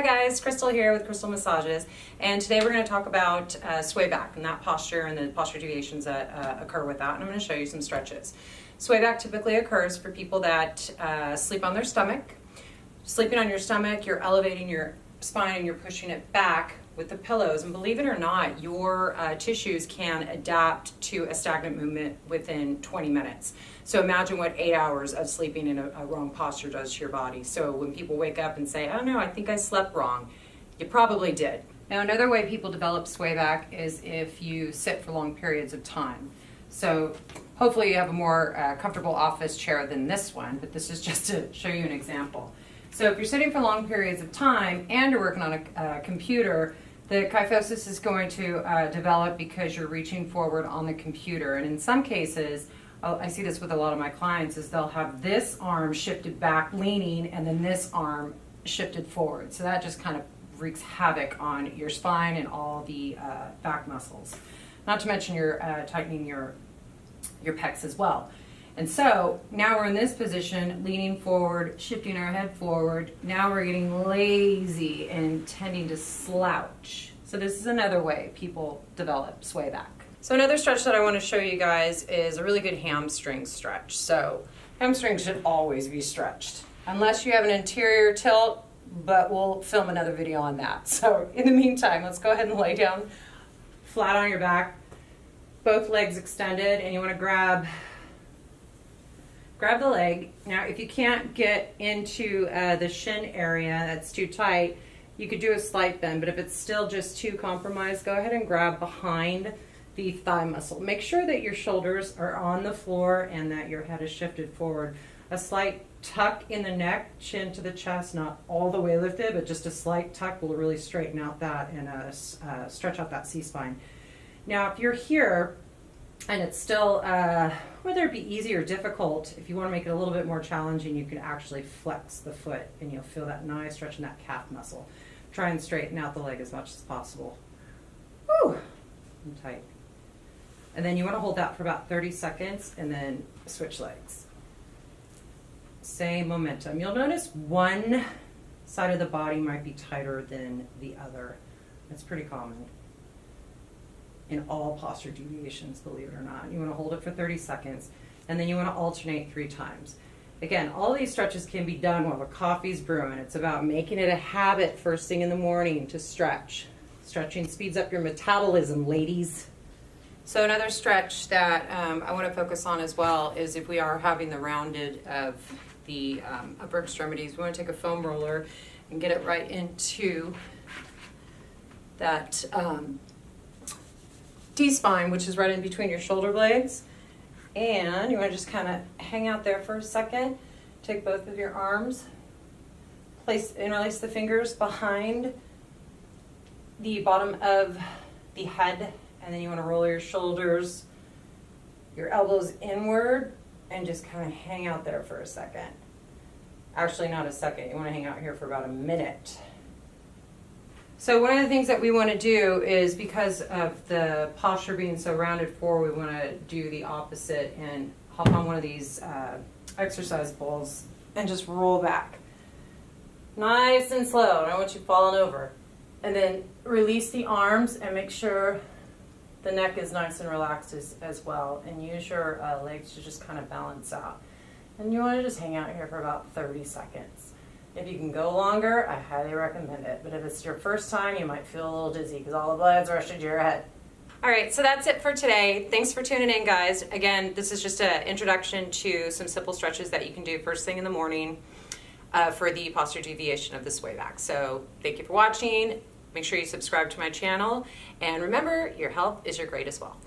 guys, Crystal here with Crystal Massages, and today we're going to talk about sway back and that posture and the posture deviations that occur with that, and I'm going to show you some stretches. Sway back typically occurs for people that sleep on their stomach. Sleeping on your stomach, you're elevating your spine and you're pushing it back with the pillows, and believe it or not, your tissues can adapt to a stagnant movement within 20 minutes. So imagine what 8 hours of sleeping in a wrong posture does to your body. So when people wake up and say, oh no, I think I slept wrong, you probably did. Now another way people develop sway back is if you sit for long periods of time. So hopefully you have a more comfortable office chair than this one, but this is just to show you an example. So if you're sitting for long periods of time and you're working on a computer, the kyphosis is going to develop because you're reaching forward on the computer. And in some cases, I see this with a lot of my clients, is they'll have this arm shifted back, leaning, and then this arm shifted forward. So that just kind of wreaks havoc on your spine and all the back muscles. Not to mention you're tightening your pecs as well. And so now we're in this position, leaning forward, shifting our head forward. Now we're getting lazy and tending to slouch. So this is another way people develop sway back. So another stretch that I want to show you guys is a really good hamstring stretch. So hamstrings should always be stretched, unless you have an anterior tilt, but we'll film another video on that. So in the meantime, let's go ahead and lay down flat on your back, both legs extended, and you want to grab the leg. Now if you can't get into the shin area, that's too tight, you could do a slight bend, but if it's still just too compromised, go ahead and grab behind the thigh muscle. Make sure that your shoulders are on the floor and that your head is shifted forward. A slight tuck in the neck, chin to the chest, not all the way lifted, but just a slight tuck will really straighten out that and stretch out that C-spine. Now if you're here and it's still, whether it be easy or difficult, if you want to make it a little bit more challenging, you can actually flex the foot and you'll feel that nice stretch in that calf muscle. Try and straighten out the leg as much as possible. Woo! And tight. And then you want to hold that for about 30 seconds and then switch legs. Same momentum. You'll notice one side of the body might be tighter than the other. That's pretty common in all posture deviations, believe it or not. You want to hold it for 30 seconds and then you want to alternate 3 times. Again, all these stretches can be done while the coffee's brewing. It's about making it a habit first thing in the morning to stretch. Stretching speeds up your metabolism, ladies. So another stretch that I want to focus on as well is if we are having the rounded of the upper extremities, we want to take a foam roller and get it right into that T-spine, which is right in between your shoulder blades. And you want to just kind of hang out there for a second. Take both of your arms, interlace the fingers behind the bottom of the head, and then you want to roll your shoulders, your elbows inward, and just kind of hang out there for a second. Actually, not a second. You want to hang out here for about a minute. So one of the things that we want to do is, because of the posture being so rounded forward, we want to do the opposite and hop on one of these exercise balls and just roll back. Nice and slow. I don't want you falling over. And then release the arms and make sure the neck is nice and relaxed as well. And use your legs to just kind of balance out. And you want to just hang out here for about 30 seconds. If you can go longer, I highly recommend it. But if it's your first time, you might feel a little dizzy because all the blood's rushing to your head. All right, so that's it for today. Thanks for tuning in, guys. Again, this is just an introduction to some simple stretches that you can do first thing in the morning for the posture deviation of the sway back. So thank you for watching. Make sure you subscribe to my channel. And remember, your health is your greatest wealth.